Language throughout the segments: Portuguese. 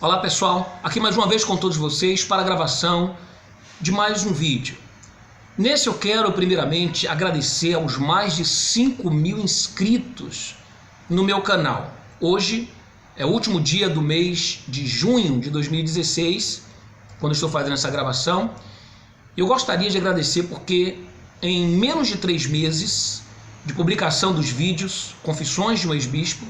Olá pessoal, aqui mais uma vez com todos vocês para a gravação de mais um vídeo. Nesse eu quero primeiramente agradecer aos mais de 5.000 inscritos no meu canal. Hoje é o último dia do mês de junho de 2016, quando estou fazendo essa gravação. Eu gostaria de agradecer porque em menos de 3 meses de publicação dos vídeos Confissões de um Ex-Bispo,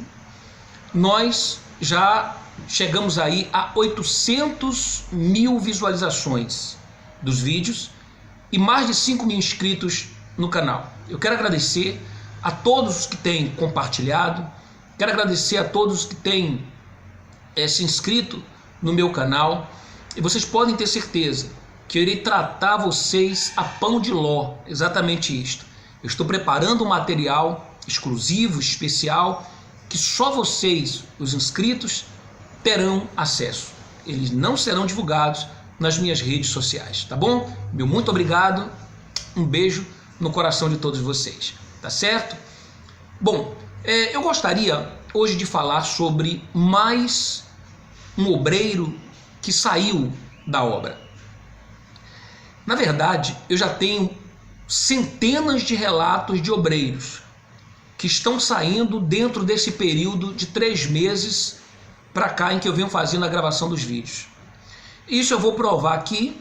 nós já chegamos aí a 800.000 visualizações dos vídeos e mais de 5.000 inscritos no canal. Eu quero agradecer a todos que têm compartilhado, quero agradecer a todos que têm se inscrito no meu canal, e vocês podem ter certeza que eu irei tratar vocês a pão de ló, exatamente isto. Eu estou preparando um material exclusivo, especial, que só vocês, os inscritos, terão acesso. Eles não serão divulgados nas minhas redes sociais, tá bom? Meu muito obrigado, um beijo no coração de todos vocês, tá certo? Bom, eu gostaria hoje de falar sobre mais um obreiro que saiu da obra. Na verdade, eu já tenho centenas de relatos de obreiros que estão saindo dentro desse período de 3 meses para cá em que eu venho fazendo a gravação dos vídeos. Isso eu vou provar aqui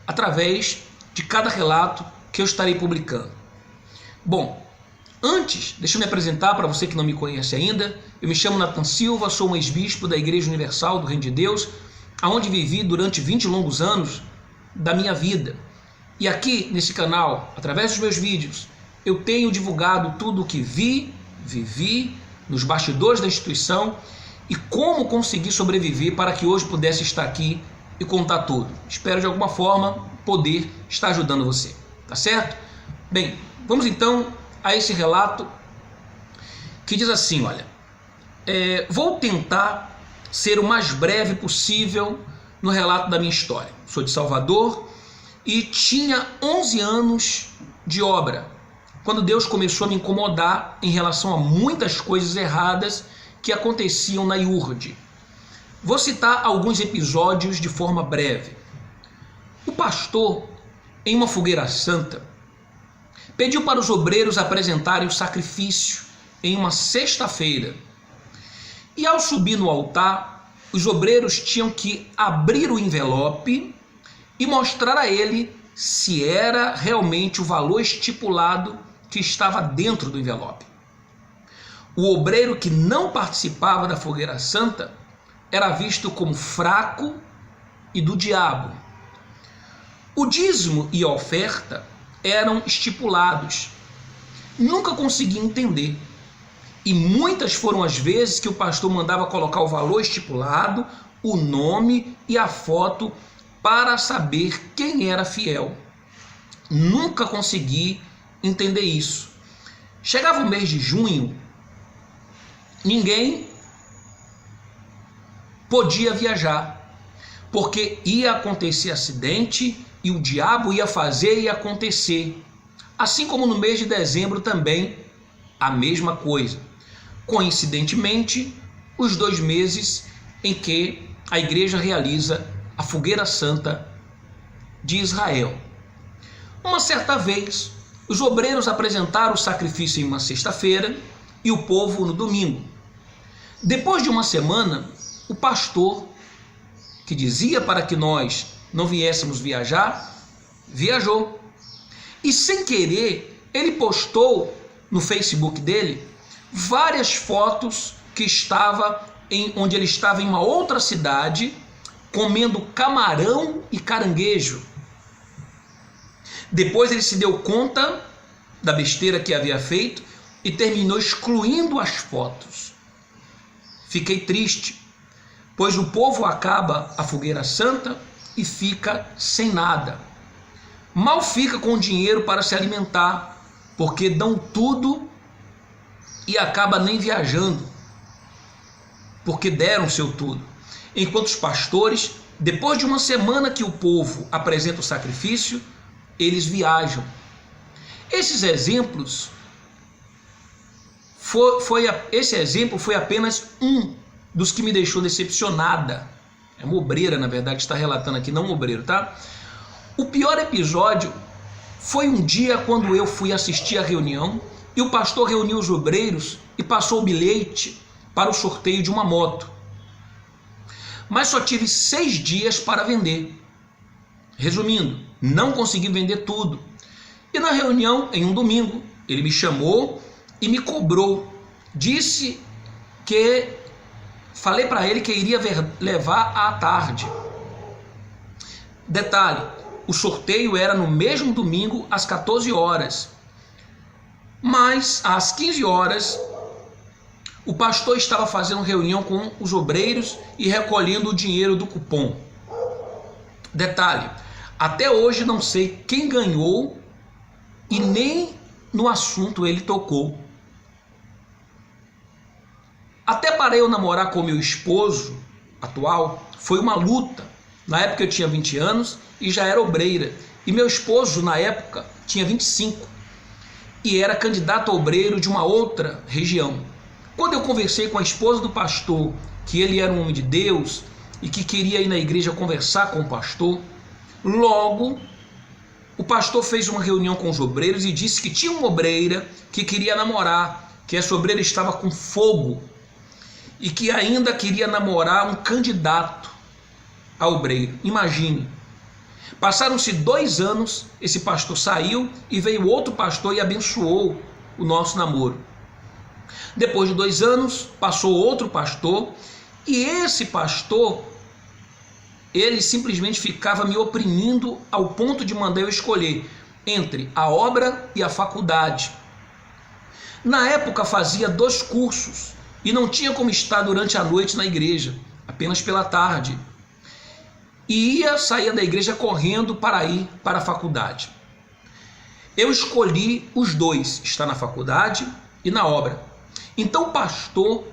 através de cada relato que eu estarei publicando. Bom, antes, deixa eu me apresentar para você que não me conhece ainda. Eu me chamo Nathan Silva, sou um ex-bispo da Igreja Universal do Reino de Deus, aonde vivi durante 20 longos anos da minha vida. E aqui nesse canal, através dos meus vídeos, eu tenho divulgado tudo o que vivi nos bastidores da instituição e como consegui sobreviver para que hoje pudesse estar aqui e contar tudo. Espero de alguma forma poder estar ajudando você, tá certo? Bem, vamos então a esse relato que diz assim, olha, vou tentar ser o mais breve possível no relato da minha história. Sou de Salvador e tinha 11 anos de obra, quando Deus começou a me incomodar em relação a muitas coisas erradas que aconteciam na IURD. Vou citar alguns episódios de forma breve. O pastor, em uma fogueira santa, pediu para os obreiros apresentarem o sacrifício em uma sexta-feira. E ao subir no altar, os obreiros tinham que abrir o envelope e mostrar a ele se era realmente o valor estipulado que estava dentro do envelope. O obreiro que não participava da fogueira santa era visto como fraco e do diabo. O dízimo e a oferta eram estipulados. Nunca consegui entender. E muitas foram as vezes que o pastor mandava colocar o valor estipulado, o nome e a foto para saber quem era fiel. Nunca consegui entender isso. Chegava o mês de junho, ninguém podia viajar, porque ia acontecer acidente e o diabo ia fazer e acontecer. Assim como no mês de dezembro também, a mesma coisa. Coincidentemente, os 2 meses em que a igreja realiza a fogueira santa de Israel. Uma certa vez, os obreiros apresentaram o sacrifício em uma sexta-feira e o povo no domingo. Depois de uma semana, o pastor, que dizia para que nós não viéssemos viajar, viajou. E sem querer, ele postou no Facebook dele várias fotos que onde ele estava em uma outra cidade, comendo camarão e caranguejo. Depois ele se deu conta da besteira que havia feito e terminou excluindo as fotos. Fiquei triste, pois o povo acaba a fogueira santa e fica sem nada. Mal fica com dinheiro para se alimentar, porque dão tudo e acaba nem viajando, porque deram seu tudo. Enquanto os pastores, depois de uma semana que o povo apresenta o sacrifício, eles viajam. Esses exemplos esse exemplo foi apenas um dos que me deixou decepcionada É uma obreira, na verdade, está relatando aqui, não um obreiro, tá? O pior episódio foi um dia quando eu fui assistir a reunião e o pastor reuniu os obreiros e passou o bilhete para o sorteio de uma moto. Mas só tive 6 dias para vender. Resumindo, não consegui vender tudo. E na reunião, em um domingo, ele me chamou e me cobrou. Disse que... Falei para ele que iria levar à tarde. Detalhe, o sorteio era no mesmo domingo às 14 horas. Mas às 15 horas, o pastor estava fazendo reunião com os obreiros e recolhendo o dinheiro do cupom. Detalhe, até hoje não sei quem ganhou e nem no assunto ele tocou. Até para eu namorar com meu esposo atual, foi uma luta. Na época eu tinha 20 anos e já era obreira. E meu esposo, na época, tinha 25. E era candidato a obreiro de uma outra região. Quando eu conversei com a esposa do pastor, que ele era um homem de Deus e que queria ir na igreja conversar com o pastor, logo o pastor fez uma reunião com os obreiros e disse que tinha uma obreira que queria namorar, que essa obreira estava com fogo e que ainda queria namorar um candidato a obreiro. Imagine. Passaram-se 2 anos, esse pastor saiu e veio outro pastor e abençoou o nosso namoro. Depois de 2 anos, passou outro pastor e esse pastor, ele simplesmente ficava me oprimindo ao ponto de mandar eu escolher entre a obra e a faculdade. Na época fazia 2 cursos e não tinha como estar durante a noite na igreja, apenas pela tarde. E saía da igreja correndo para ir para a faculdade. Eu escolhi os 2, estar na faculdade e na obra. Então o pastor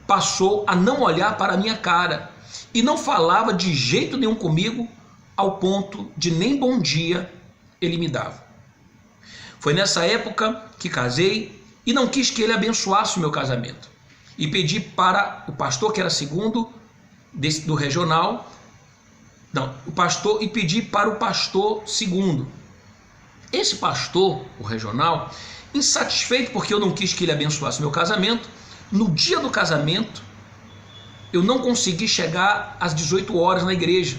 passou a não olhar para a minha cara e não falava de jeito nenhum comigo, ao ponto de nem bom dia ele me dava. Foi nessa época que casei e não quis que ele abençoasse o meu casamento. E pedi para o pastor, que era segundo do regional, e pedi para o pastor segundo. Esse pastor, o regional, insatisfeito porque eu não quis que ele abençoasse meu casamento, no dia do casamento, eu não consegui chegar às 18 horas na igreja.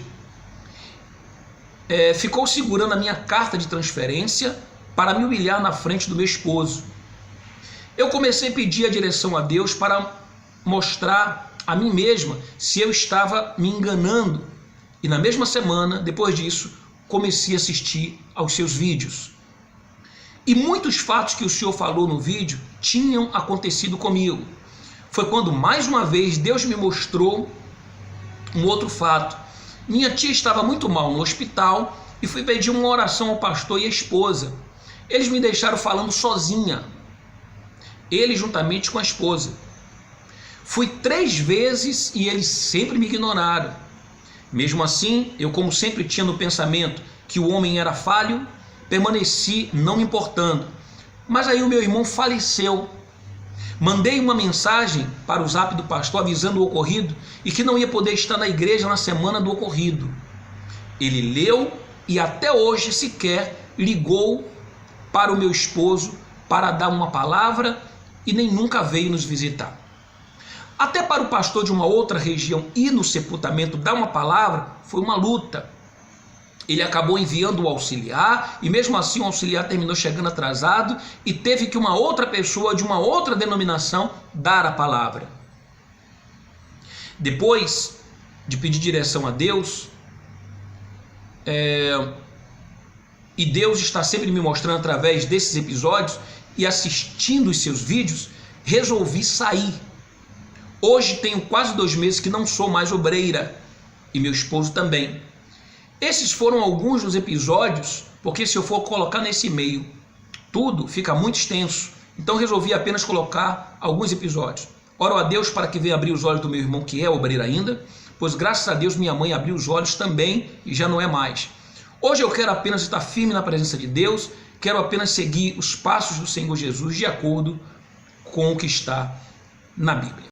Ficou segurando a minha carta de transferência para me humilhar na frente do meu esposo. Eu comecei a pedir a direção a Deus para mostrar a mim mesma se eu estava me enganando. E na mesma semana, depois disso, comecei a assistir aos seus vídeos. E muitos fatos que o senhor falou no vídeo tinham acontecido comigo. Foi quando mais uma vez Deus me mostrou um outro fato. Minha tia estava muito mal no hospital e fui pedir uma oração ao pastor e à esposa. Eles me deixaram falando sozinha. Ele juntamente com a esposa. Fui 3 vezes e eles sempre me ignoraram. Mesmo assim, eu, como sempre tinha no pensamento que o homem era falho, permaneci não me importando. Mas aí o meu irmão faleceu. Mandei uma mensagem para o zap do pastor avisando o ocorrido e que não ia poder estar na igreja na semana do ocorrido. Ele leu e até hoje sequer ligou para o meu esposo para dar uma palavra e nem nunca veio nos visitar. Até para o pastor de uma outra região ir no sepultamento dar uma palavra foi uma luta. Ele acabou enviando o auxiliar e mesmo assim o auxiliar terminou chegando atrasado e teve que uma outra pessoa de uma outra denominação dar a palavra. Depois de pedir direção a Deus, e Deus está sempre me mostrando através desses episódios e assistindo os seus vídeos, resolvi sair. Hoje tenho quase 2 meses que não sou mais obreira e meu esposo também. Esses foram alguns dos episódios, porque se eu for colocar nesse meio tudo, fica muito extenso. Então resolvi apenas colocar alguns episódios. Oro a Deus para que venha abrir os olhos do meu irmão, que é obreiro ainda, pois graças a Deus minha mãe abriu os olhos também e já não é mais. Hoje eu quero apenas estar firme na presença de Deus, quero apenas seguir os passos do Senhor Jesus de acordo com o que está na Bíblia.